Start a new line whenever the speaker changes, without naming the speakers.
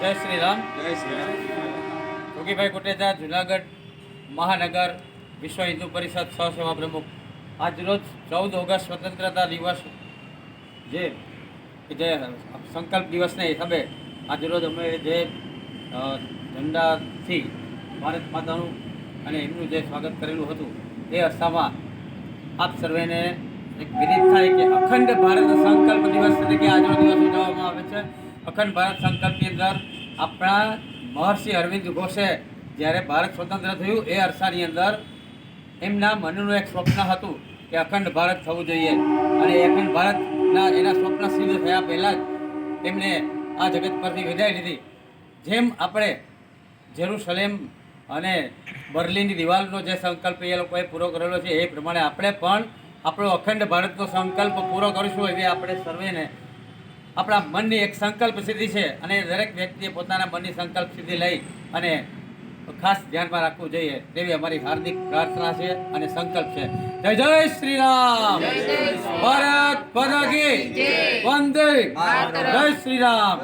જય શ્રી રામ.
જય શ્રી રામ.
જોગીભાઈ કોટેચા, જુનાગઢ મહાનગર વિશ્વ હિન્દુ પરિષદ સહસેવા પ્રમુખ. આજરોજ 14 ઓગસ્ટ સ્વતંત્રતા દિવસ જે સંકલ્પ દિવસને હિસાબે આજરોજ અમે જે ઝંડાથી ભારત માતાનું અને એમનું જે સ્વાગત કરેલું હતું એ અરસામાં આપ સર્વેને એક વિદિત થાય કે અખંડ ભારત સંકલ્પ દિવસ તરીકે આજનો દિવસ ઉજવવામાં આવે છે. અખંડ ભારત સંકલ્પની અંદર આપણા મહર્ષિ અરવિંદ ઘોષે જ્યારે ભારત સ્વતંત્ર થયું એ અરસાની અંદર એમના મનનું એક સ્વપ્ન હતું કે અખંડ ભારત થવું જોઈએ, અને અખંડ ભારતના એના સ્વપ્ન સિદ્ધ થયા પહેલાં જ એમણે આ જગત પરથી વિદાય લીધી. જેમ આપણે જેરુસલેમ અને બર્લિનની દિવાલનો જે સંકલ્પ એ લોકોએ પૂરો કરેલો છે એ પ્રમાણે આપણે પણ આપણો અખંડ ભારતનો સંકલ્પ પૂરો કરીશું એવી આપણે સર્વેને આપણા મનની એક સંકલ્પ સિદ્ધિ છે, અને દરેક વ્યક્તિએ પોતાના મનની સંકલ્પ સિદ્ધિ લઈ અને ખાસ ધ્યાનમાં રાખવું જોઈએ તેવી અમારી હાર્દિક પ્રાર્થના છે અને સંકલ્પ છે. જય જય શ્રી રામ. ભારત માતા કી જય. વંદે જય શ્રી રામ.